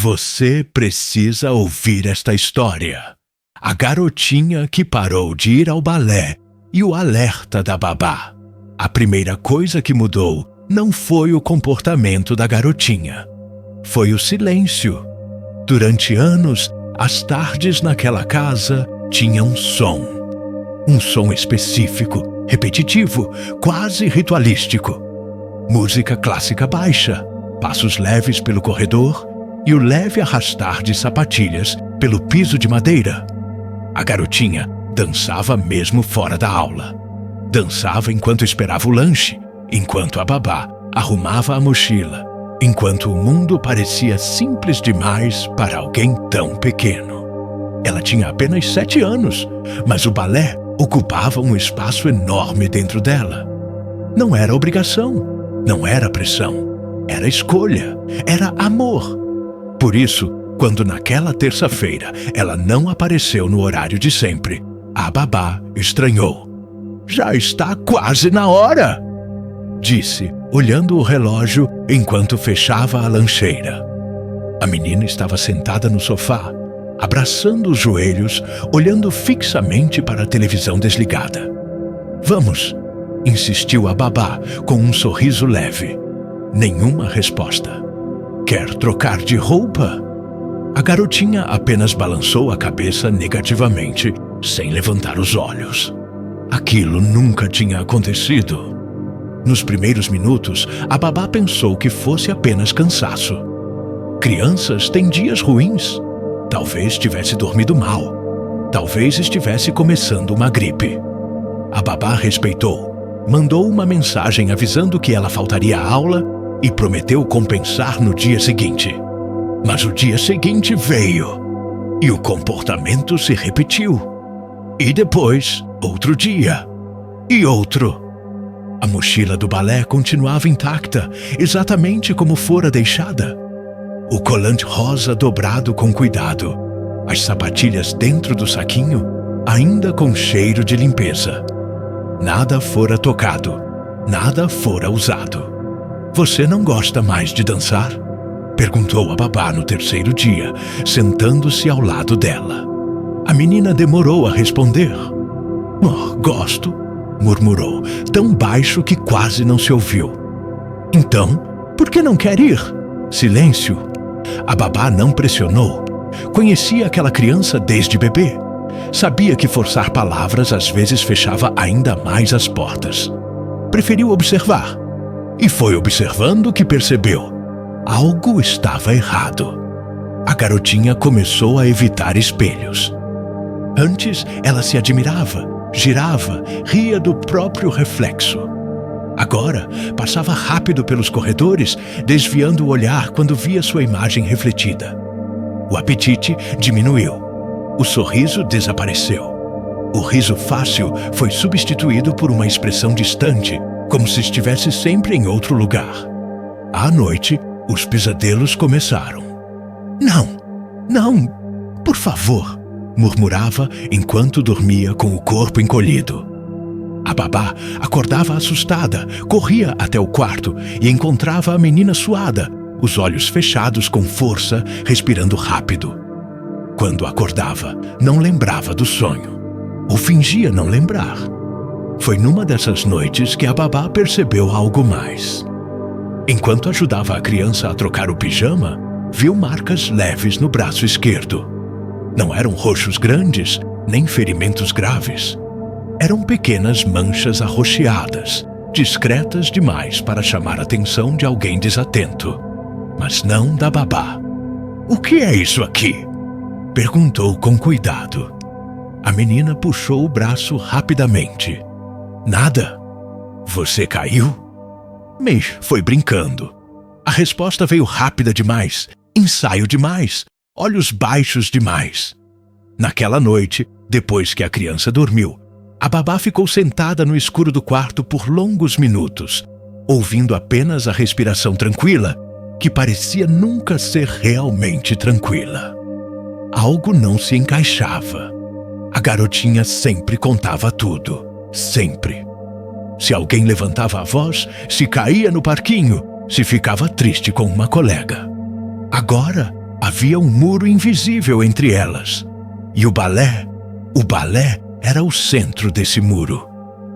Você precisa ouvir esta história. A garotinha que parou de ir ao balé e o alerta da babá. A primeira coisa que mudou não foi o comportamento da garotinha. Foi o silêncio. Durante anos, as tardes naquela casa tinham som. Um som específico, repetitivo, quase ritualístico. Música clássica baixa, passos leves pelo corredor e o leve arrastar de sapatilhas pelo piso de madeira. A garotinha dançava mesmo fora da aula. Dançava enquanto esperava o lanche, enquanto a babá arrumava a mochila, enquanto o mundo parecia simples demais para alguém tão pequeno. Ela tinha apenas 7 anos, mas o balé ocupava um espaço enorme dentro dela. Não era obrigação, não era pressão, era escolha, era amor. Por isso, quando naquela terça-feira ela não apareceu no horário de sempre, a babá estranhou. "Já está quase na hora!" disse, olhando o relógio enquanto fechava a lancheira. A menina estava sentada no sofá, abraçando os joelhos, olhando fixamente para a televisão desligada. "Vamos!" insistiu a babá com um sorriso leve. Nenhuma resposta. "Quer trocar de roupa?" A garotinha apenas balançou a cabeça negativamente, sem levantar os olhos. Aquilo nunca tinha acontecido. Nos primeiros minutos, a babá pensou que fosse apenas cansaço. Crianças têm dias ruins. Talvez tivesse dormido mal. Talvez estivesse começando uma gripe. A babá respeitou, mandou uma mensagem avisando que ela faltaria à aula e prometeu compensar no dia seguinte. Mas o dia seguinte veio e o comportamento se repetiu. E depois, outro dia e outro. A mochila do balé continuava intacta, exatamente como fora deixada. O colante rosa dobrado com cuidado, as sapatilhas dentro do saquinho, ainda com cheiro de limpeza. Nada fora tocado, nada fora usado. "Você não gosta mais de dançar?" perguntou a babá no terceiro dia, sentando-se ao lado dela. A menina demorou a responder. "Oh, gosto", murmurou, tão baixo que quase não se ouviu. "Então, por que não quer ir?" Silêncio. A babá não pressionou. Conhecia aquela criança desde bebê. Sabia que forçar palavras às vezes fechava ainda mais as portas. Preferiu observar. E foi observando que percebeu. Algo estava errado. A garotinha começou a evitar espelhos. Antes, ela se admirava, girava, ria do próprio reflexo. Agora, passava rápido pelos corredores, desviando o olhar quando via sua imagem refletida. O apetite diminuiu. O sorriso desapareceu. O riso fácil foi substituído por uma expressão distante, como se estivesse sempre em outro lugar. À noite, os pesadelos começaram. Não, por favor", murmurava enquanto dormia com o corpo encolhido. A babá acordava assustada, corria até o quarto e encontrava a menina suada, os olhos fechados com força, respirando rápido. Quando acordava, não lembrava do sonho, ou fingia não lembrar. Foi numa dessas noites que a babá percebeu algo mais. Enquanto ajudava a criança a trocar o pijama, viu marcas leves no braço esquerdo. Não eram roxos grandes, nem ferimentos graves. Eram pequenas manchas arroxeadas, discretas demais para chamar a atenção de alguém desatento. Mas não da babá. "O que é isso aqui?" perguntou com cuidado. A menina puxou o braço rapidamente. "Nada." "Você caiu?" Mas foi brincando. A resposta veio rápida demais, ensaio demais, olhos baixos demais. Naquela noite, depois que a criança dormiu, a babá ficou sentada no escuro do quarto por longos minutos, ouvindo apenas a respiração tranquila, que parecia nunca ser realmente tranquila. Algo não se encaixava. A garotinha sempre contava tudo, sempre. Se alguém levantava a voz, se caía no parquinho, se ficava triste com uma colega. Agora, Havia um muro invisível entre elas. E o balé era o centro desse muro.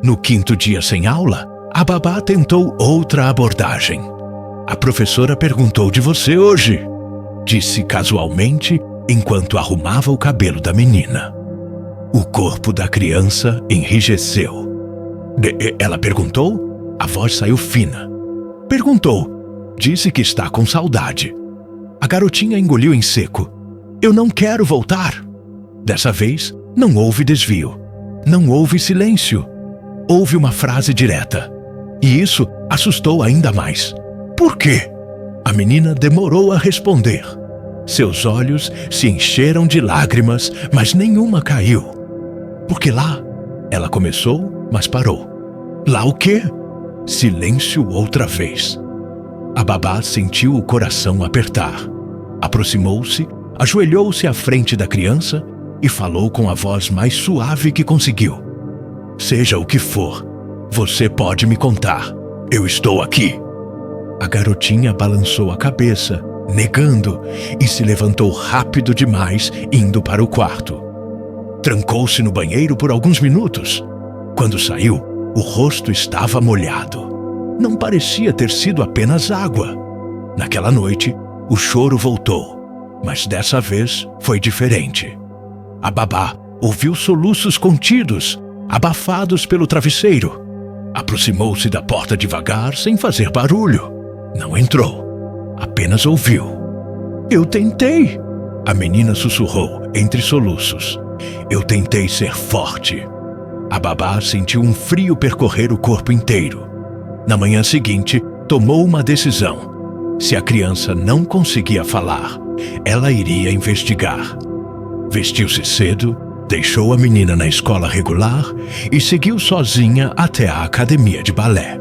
No quinto dia sem aula, a babá tentou outra abordagem. A professora perguntou de você hoje, disse casualmente enquanto arrumava o cabelo da menina. O corpo da criança enrijeceu. Ela perguntou? A voz saiu fina. Perguntou. Disse que está com saudade. A garotinha engoliu em seco. Eu não quero voltar. Dessa vez, não houve desvio. Não houve silêncio. Houve uma frase direta. E isso assustou ainda mais. Por quê? A menina demorou a responder. Seus olhos se encheram de lágrimas, mas nenhuma caiu. Porque lá, ela começou, mas parou. Lá o quê? Silêncio outra vez. A babá sentiu o coração apertar. Aproximou-se, ajoelhou-se à frente da criança e falou com a voz mais suave que conseguiu. Seja o que for, você pode me contar. Eu estou aqui. A garotinha balançou a cabeça, negando, e se levantou rápido demais, indo para o quarto. Trancou-se no banheiro por alguns minutos. Quando saiu, o rosto estava molhado. Não parecia ter sido apenas água. Naquela noite, o choro voltou, mas dessa vez foi diferente. A babá ouviu soluços contidos, abafados pelo travesseiro. Aproximou-se da porta devagar, sem fazer barulho. Não entrou, apenas ouviu. Eu tentei, a menina sussurrou entre soluços. Eu tentei ser forte. A babá sentiu um frio percorrer o corpo inteiro. Na manhã seguinte, tomou uma decisão. Se a criança não conseguia falar, ela iria investigar. Vestiu-se cedo, deixou a menina na escola regular e seguiu sozinha até a academia de balé.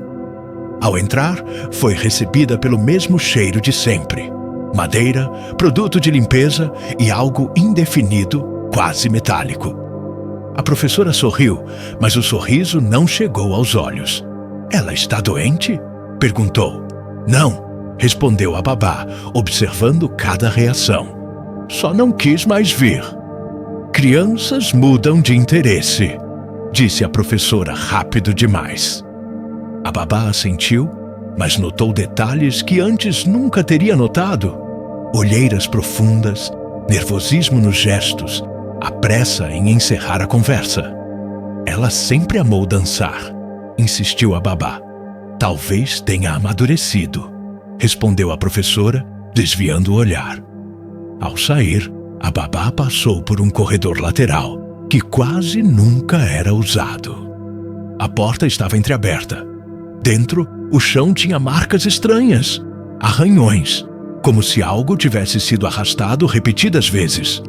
Ao entrar, foi recebida pelo mesmo cheiro de sempre: madeira, produto de limpeza e algo indefinido, quase metálico. A professora sorriu, mas o sorriso não chegou aos olhos. Ela está doente? Perguntou. Não, respondeu a babá, observando cada reação. Só não quis mais vir. Crianças mudam de interesse, disse a professora rápido demais. A babá assentiu, mas notou detalhes que antes nunca teria notado. Olheiras profundas, nervosismo nos gestos, a pressa em encerrar a conversa. Ela sempre amou dançar, insistiu a babá. Talvez tenha amadurecido, respondeu a professora, desviando o olhar. Ao sair, a babá passou por um corredor lateral, que quase nunca era usado. A porta estava entreaberta. Dentro, o chão tinha marcas estranhas, arranhões, como se algo tivesse sido arrastado repetidas vezes.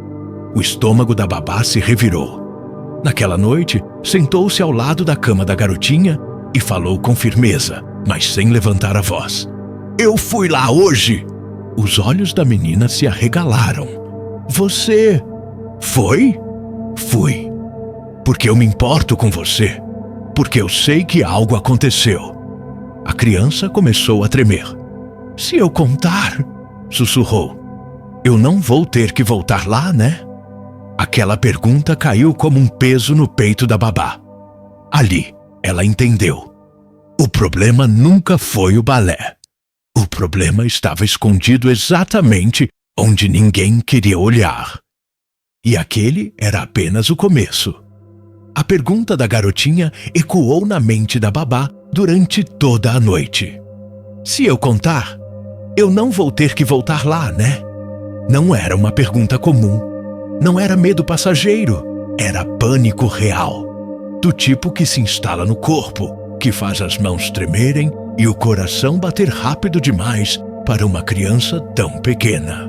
O estômago da babá se revirou. Naquela noite, sentou-se ao lado da cama da garotinha e falou com firmeza, mas sem levantar a voz. Eu fui lá hoje! Os olhos da menina se arregalaram. Você... foi? Fui. Porque eu me importo com você. Porque eu sei que algo aconteceu. A criança começou a tremer. Se eu contar, sussurrou. Eu não vou ter que voltar lá, né? Aquela pergunta caiu como um peso no peito da babá. Ali, ela entendeu. O problema nunca foi o balé. O problema estava escondido exatamente onde ninguém queria olhar. E aquele era apenas o começo. A pergunta da garotinha ecoou na mente da babá durante toda a noite. Se eu contar, eu não vou ter que voltar lá, né? Não era uma pergunta comum. Não era medo passageiro. Era pânico real. Do tipo que se instala no corpo, que faz as mãos tremerem e o coração bater rápido demais para uma criança tão pequena.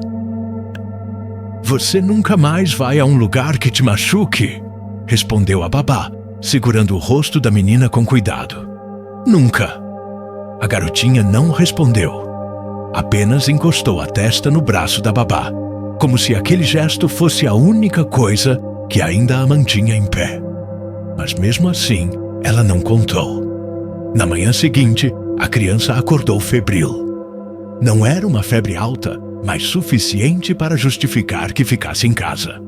Você nunca mais vai a um lugar que te machuque? Respondeu a babá, segurando o rosto da menina com cuidado. Nunca. A garotinha não respondeu. Apenas encostou a testa no braço da babá, como se aquele gesto fosse a única coisa que ainda a mantinha em pé. Mas mesmo assim, ela não contou. Na manhã seguinte, a criança acordou febril. Não era uma febre alta, mas suficiente para justificar que ficasse em casa.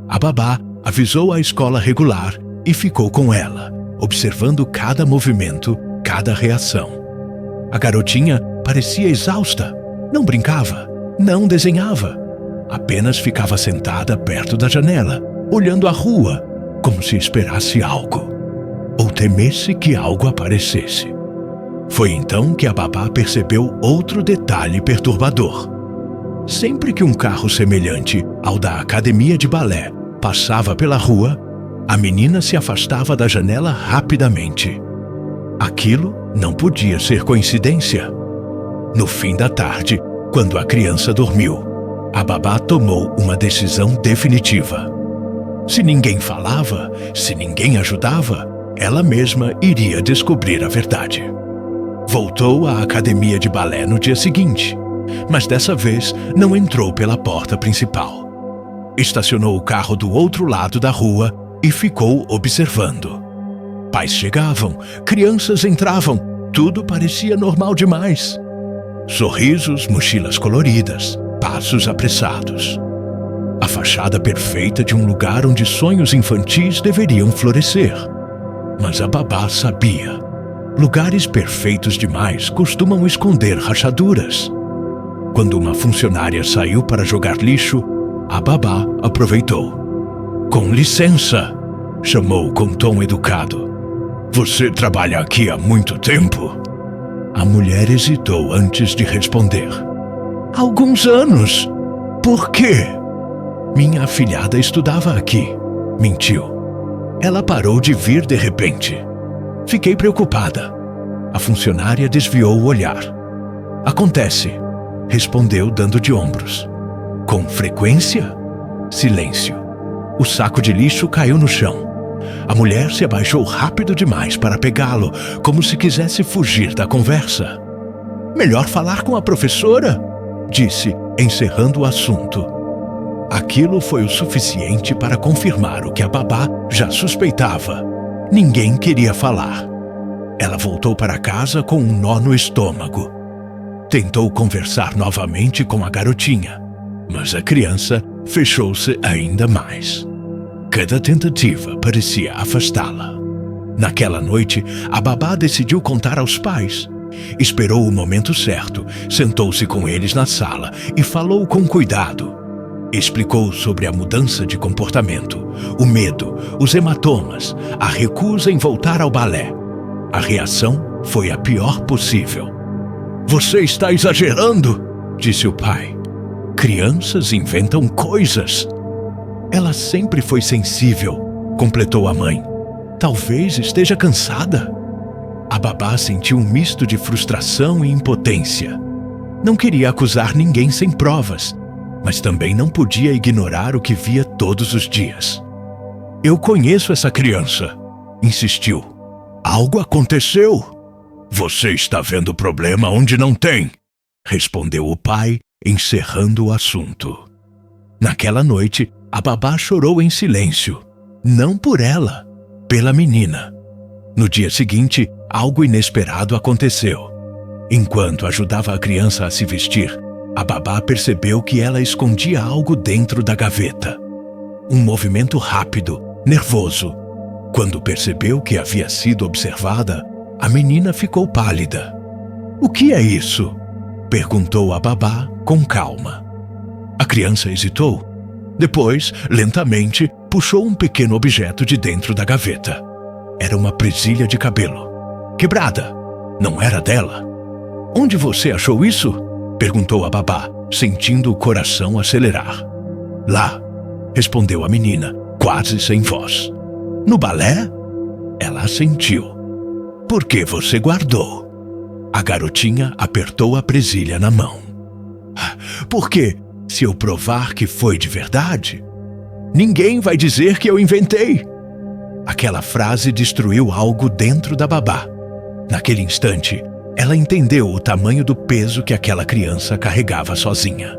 A babá avisou a escola regular e ficou com ela, observando cada movimento, cada reação. A garotinha parecia exausta, não brincava, não desenhava, apenas ficava sentada perto da janela, olhando a rua, como se esperasse algo, ou temesse que algo aparecesse. Foi então que a babá percebeu outro detalhe perturbador. Sempre que um carro semelhante ao da academia de balé passava pela rua, a menina se afastava da janela rapidamente. Aquilo não podia ser coincidência. No fim da tarde, quando a criança dormiu, a babá tomou uma decisão definitiva. Se ninguém falava, se ninguém ajudava, ela mesma iria descobrir a verdade. Voltou à academia de balé no dia seguinte, mas dessa vez não entrou pela porta principal. Estacionou o carro do outro lado da rua e ficou observando. Pais chegavam, crianças entravam, tudo parecia normal demais. Sorrisos, mochilas coloridas, passos apressados. A fachada perfeita de um lugar onde sonhos infantis deveriam florescer. Mas a babá sabia. Lugares perfeitos demais costumam esconder rachaduras. Quando uma funcionária saiu para jogar lixo, a babá aproveitou. "Com licença", chamou com tom educado. "Você trabalha aqui há muito tempo?" A mulher hesitou antes de responder. "Alguns anos." "Por quê?" "Minha afilhada estudava aqui", mentiu. "Ela parou de vir de repente." Fiquei preocupada. A funcionária desviou o olhar. "Acontece", respondeu dando de ombros. "Com frequência?" Silêncio. O saco de lixo caiu no chão. A mulher se abaixou rápido demais para pegá-lo, como se quisesse fugir da conversa. "Melhor falar com a professora", disse, encerrando o assunto. Aquilo foi o suficiente para confirmar o que a babá já suspeitava. Ninguém queria falar. Ela voltou para casa com um nó no estômago. Tentou conversar novamente com a garotinha, mas a criança fechou-se ainda mais. Cada tentativa parecia afastá-la. Naquela noite, a babá decidiu contar aos pais. Esperou o momento certo, sentou-se com eles na sala e falou com cuidado. Explicou sobre a mudança de comportamento, o medo, os hematomas, a recusa em voltar ao balé. A reação foi a pior possível. "Você está exagerando", disse o pai. "Crianças inventam coisas." "Ela sempre foi sensível", completou a mãe. "Talvez esteja cansada." A babá sentiu um misto de frustração e impotência. Não queria acusar ninguém sem provas, mas também não podia ignorar o que via todos os dias. "Eu conheço essa criança", insistiu. "Algo aconteceu." "Você está vendo problema onde não tem", respondeu o pai, encerrando o assunto. Naquela noite, a babá chorou em silêncio. Não por ela, pela menina. No dia seguinte, algo inesperado aconteceu. Enquanto ajudava a criança a se vestir, a babá percebeu que ela escondia algo dentro da gaveta. Um movimento rápido, nervoso. Quando percebeu que havia sido observada, a menina ficou pálida. "O que é isso?" perguntou a babá com calma. A criança hesitou. Depois, lentamente, puxou um pequeno objeto de dentro da gaveta. Era uma presilha de cabelo. Quebrada. Não era dela. "Onde você achou isso?" perguntou a babá, sentindo o coração acelerar. "Lá", respondeu a menina, quase sem voz. "No balé?" Ela assentiu. "Por que você guardou?" A garotinha apertou a presilha na mão. "Porque, se eu provar que foi de verdade, ninguém vai dizer que eu inventei." Aquela frase destruiu algo dentro da babá. Naquele instante, ela entendeu o tamanho do peso que aquela criança carregava sozinha.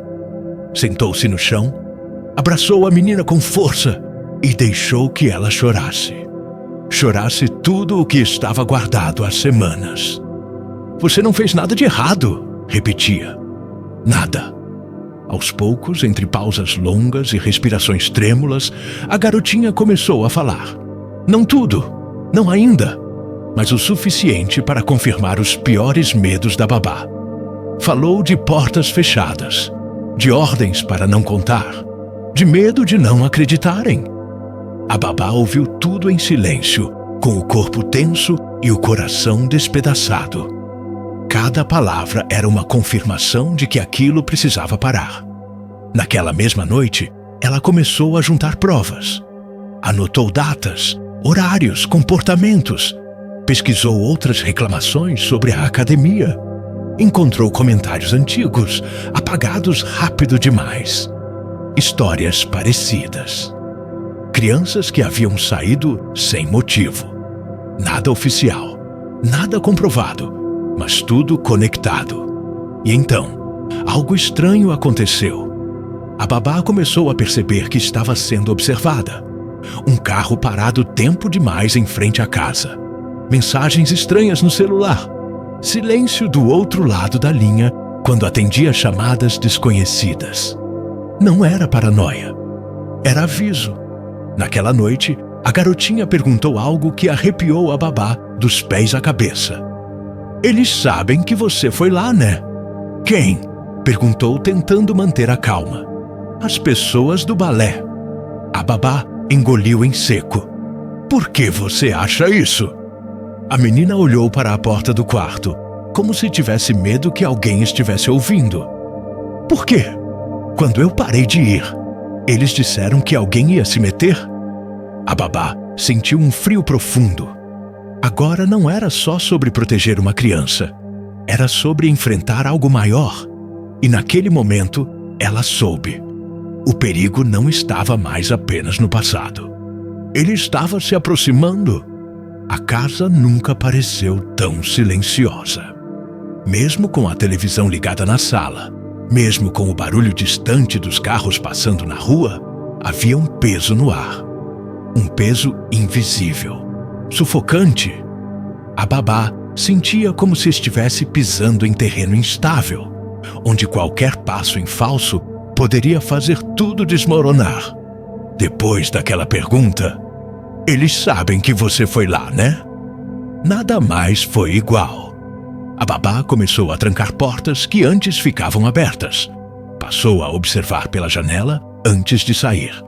Sentou-se no chão, abraçou a menina com força e deixou que ela chorasse. Chorasse tudo o que estava guardado há semanas. "Você não fez nada de errado", repetia. "Nada." Aos poucos, entre pausas longas e respirações trêmulas, a garotinha começou a falar. Não tudo, não ainda, mas o suficiente para confirmar os piores medos da babá. Falou de portas fechadas, de ordens para não contar, de medo de não acreditarem. A babá ouviu tudo em silêncio, com o corpo tenso e o coração despedaçado. Cada palavra era uma confirmação de que aquilo precisava parar. Naquela mesma noite, ela começou a juntar provas. Anotou datas, horários, comportamentos. Pesquisou outras reclamações sobre a academia. Encontrou comentários antigos, apagados rápido demais. Histórias parecidas. Crianças que haviam saído sem motivo. Nada oficial, nada comprovado, mas tudo conectado. E então, algo estranho aconteceu. A babá começou a perceber que estava sendo observada. Um carro parado tempo demais em frente à casa. Mensagens estranhas no celular. Silêncio do outro lado da linha quando atendia chamadas desconhecidas. Não era paranoia. Era aviso. Naquela noite, a garotinha perguntou algo que arrepiou a babá dos pés à cabeça. Eles sabem que você foi lá, né? Quem? Perguntou, tentando manter a calma. As pessoas do balé. A babá engoliu em seco. Por que você acha isso? A menina olhou para a porta do quarto, como se tivesse medo que alguém estivesse ouvindo. Por quê? Quando eu parei de ir, eles disseram que alguém ia se meter? A babá sentiu um frio profundo. Agora não era só sobre proteger uma criança. Era sobre enfrentar algo maior. E naquele momento, ela soube. O perigo não estava mais apenas no passado. Ele estava se aproximando. A casa nunca pareceu tão silenciosa. Mesmo com a televisão ligada na sala, mesmo com o barulho distante dos carros passando na rua, havia um peso no ar. Um peso invisível, sufocante. A babá sentia como se estivesse pisando em terreno instável, onde qualquer passo em falso poderia fazer tudo desmoronar. Depois daquela pergunta, eles sabem que você foi lá, né? Nada mais foi igual. A babá começou a trancar portas que antes ficavam abertas. Passou a observar pela janela antes de sair.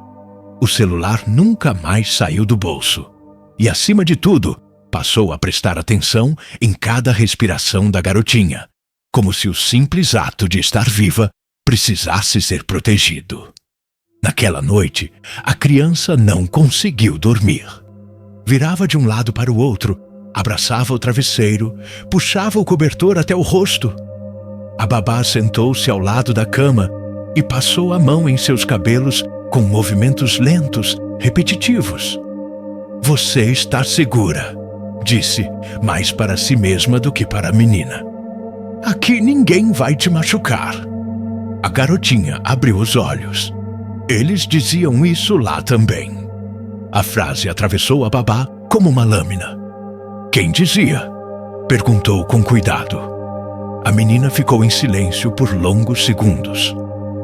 O celular nunca mais saiu do bolso. E, acima de tudo, passou a prestar atenção em cada respiração da garotinha, como se o simples ato de estar viva precisasse ser protegido. Naquela noite, a criança não conseguiu dormir. Virava de um lado para o outro, abraçava o travesseiro, puxava o cobertor até o rosto. A babá sentou-se ao lado da cama e passou a mão em seus cabelos com movimentos lentos, repetitivos. Você está segura, disse, mais para si mesma do que para a menina. Aqui ninguém vai te machucar. A garotinha abriu os olhos. Eles diziam isso lá também. A frase atravessou a babá como uma lâmina. Quem dizia? Perguntou com cuidado. A menina ficou em silêncio por longos segundos.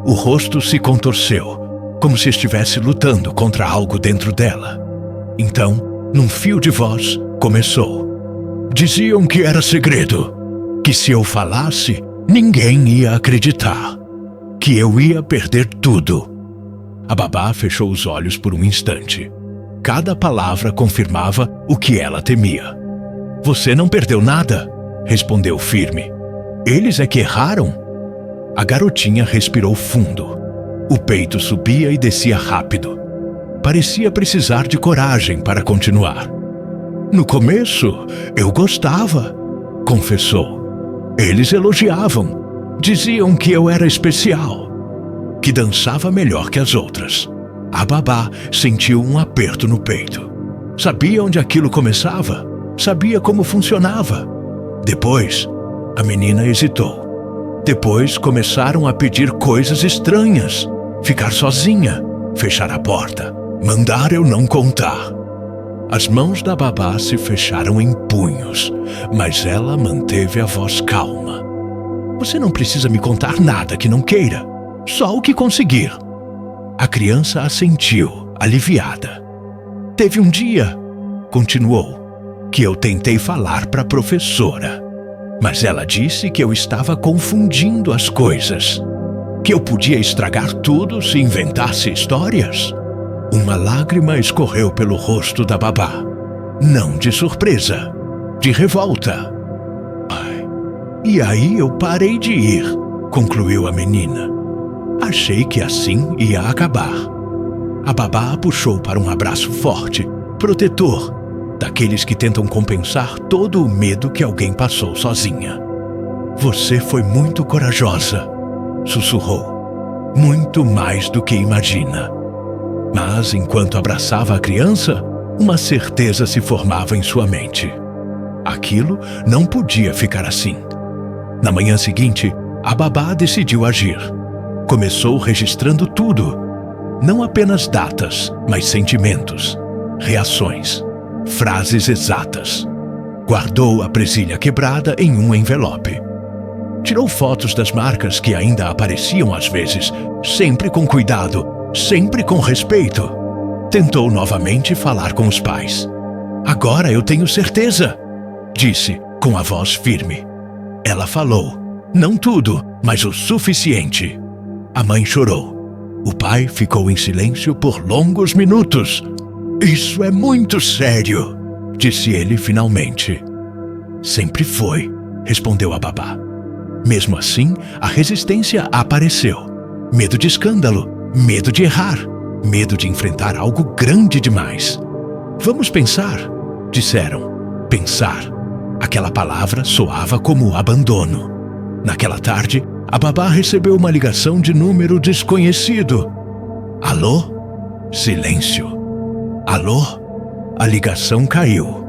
O rosto se contorceu, como se estivesse lutando contra algo dentro dela. Então, num fio de voz, começou. Diziam que era segredo, que se eu falasse, ninguém ia acreditar, que eu ia perder tudo. A babá fechou os olhos por um instante. Cada palavra confirmava o que ela temia. Você não perdeu nada, respondeu firme. Eles é que erraram. A garotinha respirou fundo. O peito subia e descia rápido. Parecia precisar de coragem para continuar. No começo, eu gostava, confessou. Eles elogiavam. Diziam que eu era especial, que dançava melhor que as outras. A babá sentiu um aperto no peito. Sabia onde aquilo começava? Sabia como funcionava? Depois, a menina hesitou. Depois começaram a pedir coisas estranhas. Ficar sozinha, fechar a porta, mandar eu não contar. As mãos da babá se fecharam em punhos, mas ela manteve a voz calma. Você não precisa me contar nada que não queira. Só o que conseguir. A criança assentiu, aliviada. Teve um dia, continuou, que eu tentei falar para a professora, mas ela disse que eu estava confundindo as coisas, que eu podia estragar tudo se inventasse histórias. Uma lágrima escorreu pelo rosto da babá. Não de surpresa, de revolta. Ai, e aí eu parei de ir, concluiu a menina. Achei que assim ia acabar. A babá a puxou para um abraço forte, protetor, daqueles que tentam compensar todo o medo que alguém passou sozinha. Você foi muito corajosa, sussurrou. Muito mais do que imagina. Mas enquanto abraçava a criança, uma certeza se formava em sua mente. Aquilo não podia ficar assim. Na manhã seguinte, a babá decidiu agir. Começou registrando tudo. Não apenas datas, mas sentimentos, reações, frases exatas. Guardou a presilha quebrada em um envelope. Tirou fotos das marcas que ainda apareciam às vezes, sempre com cuidado, sempre com respeito. Tentou novamente falar com os pais. Agora eu tenho certeza, disse com a voz firme. Ela falou, não tudo, mas o suficiente. A mãe chorou. O pai ficou em silêncio por longos minutos. Isso é muito sério, disse ele finalmente. Sempre foi, respondeu a babá. Mesmo assim, a resistência apareceu. Medo de escândalo, medo de errar, medo de enfrentar algo grande demais. Vamos pensar, disseram. Pensar. Aquela palavra soava como abandono. Naquela tarde, a babá recebeu uma ligação de número desconhecido. Alô? Silêncio. Alô? A ligação caiu.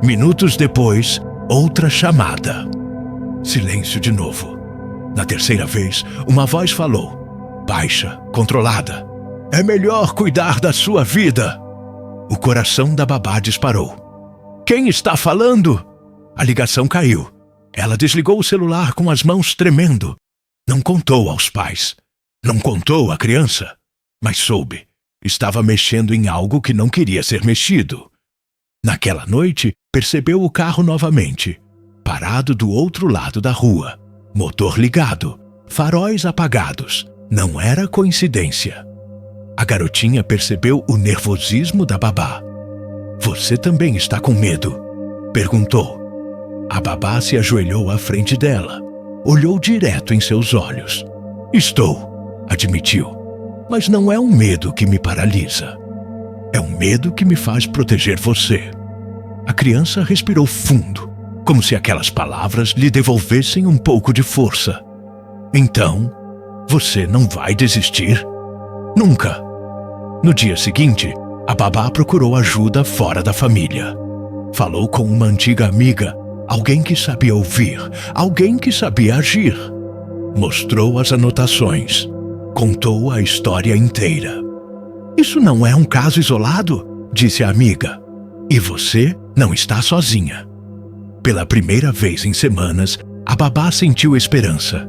Minutos depois, outra chamada. Silêncio de novo. Na terceira vez, uma voz falou, baixa, controlada. É melhor cuidar da sua vida. O coração da babá disparou. Quem está falando? A ligação caiu. Ela desligou o celular com as mãos tremendo. Não contou aos pais. Não contou à criança. Mas soube. Estava mexendo em algo que não queria ser mexido. Naquela noite, percebeu o carro novamente. Parado do outro lado da rua. Motor ligado. Faróis apagados. Não era coincidência. A garotinha percebeu o nervosismo da babá. Você também está com medo? Perguntou. A babá se ajoelhou à frente dela. Olhou direto em seus olhos. Estou, admitiu. Mas não é um medo que me paralisa. É um medo que me faz proteger você. A criança respirou fundo, como se aquelas palavras lhe devolvessem um pouco de força. Então, você não vai desistir? Nunca. No dia seguinte, a babá procurou ajuda fora da família. Falou com uma antiga amiga, alguém que sabia ouvir, alguém que sabia agir. Mostrou as anotações. Contou a história inteira. Isso não é um caso isolado, disse a amiga. E você não está sozinha. Pela primeira vez em semanas, a babá sentiu esperança.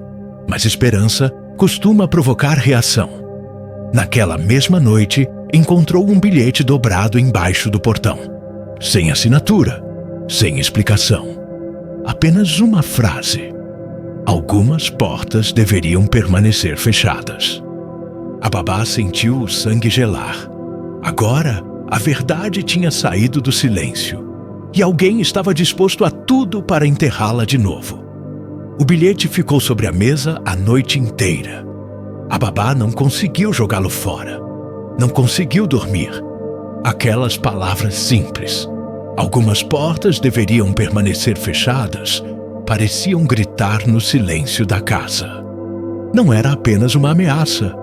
Mas esperança costuma provocar reação. Naquela mesma noite, encontrou um bilhete dobrado embaixo do portão. Sem assinatura, sem explicação. Apenas uma frase. Algumas portas deveriam permanecer fechadas. A babá sentiu o sangue gelar. Agora, a verdade tinha saído do silêncio. E alguém estava disposto a tudo para enterrá-la de novo. O bilhete ficou sobre a mesa a noite inteira. A babá não conseguiu jogá-lo fora. Não conseguiu dormir. Aquelas palavras simples. Algumas portas deveriam permanecer fechadas, pareciam gritar no silêncio da casa. Não era apenas uma ameaça.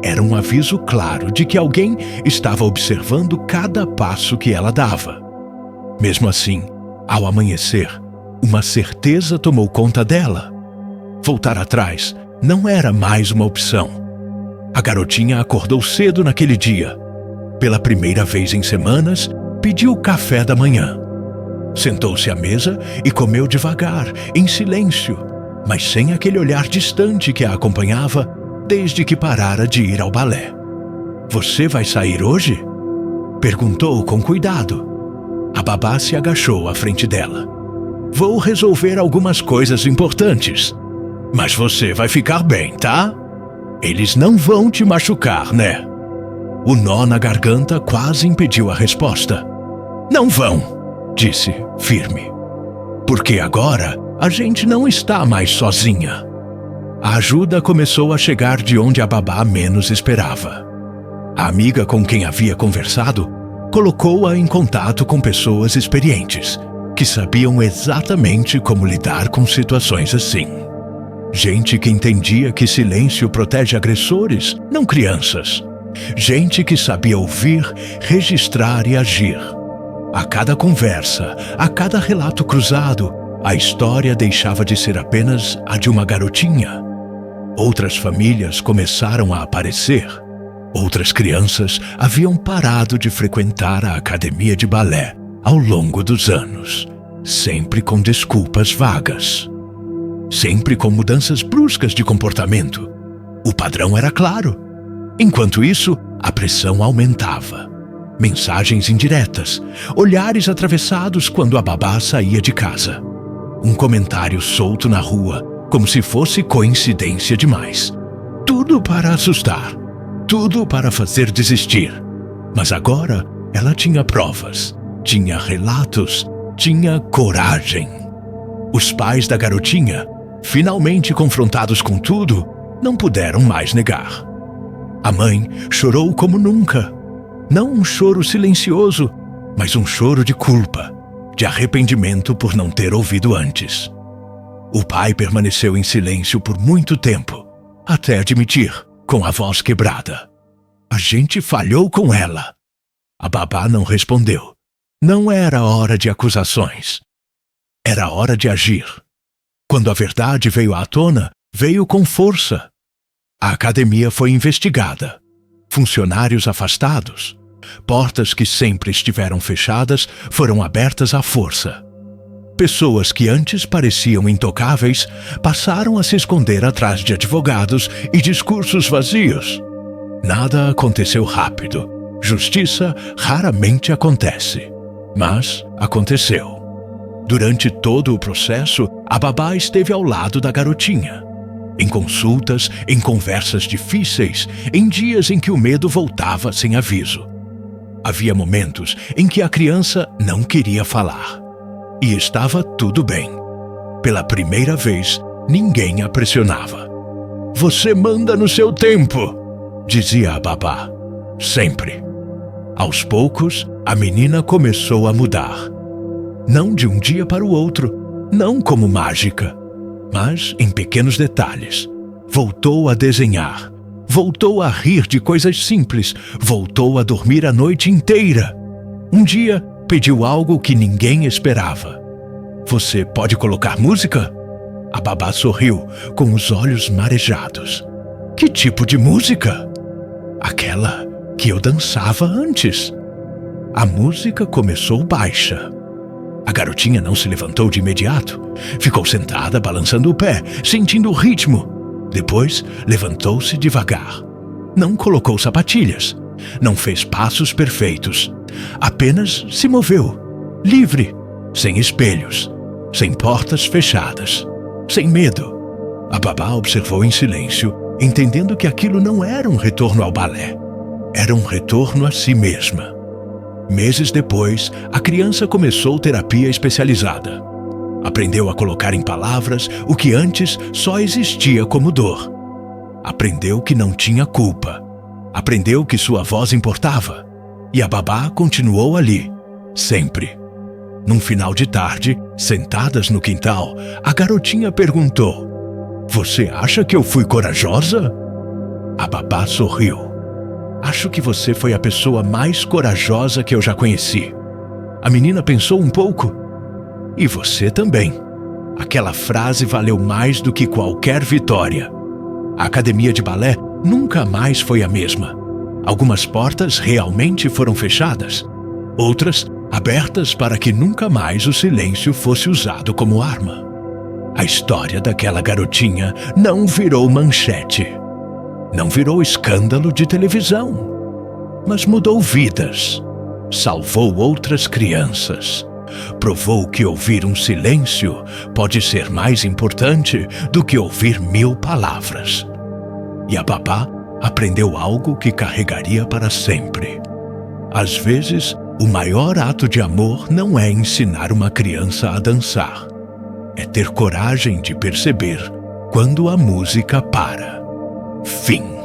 Era um aviso claro de que alguém estava observando cada passo que ela dava. Mesmo assim, ao amanhecer, uma certeza tomou conta dela. Voltar atrás não era mais uma opção. A garotinha acordou cedo naquele dia. Pela primeira vez em semanas, pediu café da manhã. Sentou-se à mesa e comeu devagar, em silêncio, mas sem aquele olhar distante que a acompanhava, desde que parara de ir ao balé. Você vai sair hoje? Perguntou com cuidado. A babá se agachou à frente dela. Vou resolver algumas coisas importantes. Mas você vai ficar bem, tá? Eles não vão te machucar, né? O nó na garganta quase impediu a resposta. Não vão, disse, firme. Porque agora a gente não está mais sozinha. A ajuda começou a chegar de onde a babá menos esperava. A amiga com quem havia conversado colocou-a em contato com pessoas experientes, que sabiam exatamente como lidar com situações assim. Gente que entendia que silêncio protege agressores, não crianças. Gente que sabia ouvir, registrar e agir. A cada conversa, a cada relato cruzado, a história deixava de ser apenas a de uma garotinha. Outras famílias começaram a aparecer. Outras crianças haviam parado de frequentar a academia de balé ao longo dos anos, sempre com desculpas vagas. Sempre com mudanças bruscas de comportamento. O padrão era claro. Enquanto isso, a pressão aumentava. Mensagens indiretas, olhares atravessados quando a babá saía de casa. Um comentário solto na rua, como se fosse coincidência demais. Tudo para assustar, tudo para fazer desistir. Mas agora ela tinha provas, tinha relatos, tinha coragem. Os pais da garotinha, finalmente confrontados com tudo, não puderam mais negar. A mãe chorou como nunca. Não um choro silencioso, mas um choro de culpa, de arrependimento por não ter ouvido antes. O pai permaneceu em silêncio por muito tempo, até admitir, com a voz quebrada: a gente falhou com ela. A babá não respondeu. Não era hora de acusações. Era hora de agir. Quando a verdade veio à tona, veio com força. A academia foi investigada. Funcionários afastados. Portas que sempre estiveram fechadas foram abertas à força. Pessoas que antes pareciam intocáveis passaram a se esconder atrás de advogados e discursos vazios. Nada aconteceu rápido. Justiça raramente acontece. Mas aconteceu. Durante todo o processo, a babá esteve ao lado da garotinha. Em consultas, em conversas difíceis, em dias em que o medo voltava sem aviso. Havia momentos em que a criança não queria falar. E estava tudo bem. Pela primeira vez, ninguém a pressionava. Você manda no seu tempo, dizia a babá. Sempre. Aos poucos, a menina começou a mudar. Não de um dia para o outro, não como mágica, mas em pequenos detalhes. Voltou a desenhar, voltou a rir de coisas simples, voltou a dormir a noite inteira. Um dia, pediu algo que ninguém esperava. Você pode colocar música? A babá sorriu, com os olhos marejados. Que tipo de música? Aquela que eu dançava antes. A música começou baixa. A garotinha não se levantou de imediato. Ficou sentada, balançando o pé, sentindo o ritmo. Depois, levantou-se devagar. Não colocou sapatilhas. Não fez passos perfeitos. Apenas se moveu, livre, sem espelhos, sem portas fechadas, sem medo. A babá observou em silêncio, entendendo que aquilo não era um retorno ao balé. Era um retorno a si mesma. Meses depois, a criança começou terapia especializada. Aprendeu a colocar em palavras o que antes só existia como dor. Aprendeu que não tinha culpa. Aprendeu que sua voz importava. E a babá continuou ali, sempre. Num final de tarde, sentadas no quintal, a garotinha perguntou: Você acha que eu fui corajosa? A babá sorriu. Acho que você foi a pessoa mais corajosa que eu já conheci. A menina pensou um pouco. E você também. Aquela frase valeu mais do que qualquer vitória. A academia de balé nunca mais foi a mesma. Algumas portas realmente foram fechadas. Outras abertas para que nunca mais o silêncio fosse usado como arma. A história daquela garotinha não virou manchete. Não virou escândalo de televisão, mas mudou vidas, salvou outras crianças, provou que ouvir um silêncio pode ser mais importante do que ouvir 1000 palavras. E a Babá aprendeu algo que carregaria para sempre. Às vezes, o maior ato de amor não é ensinar uma criança a dançar, é ter coragem de perceber quando a música para. Fim.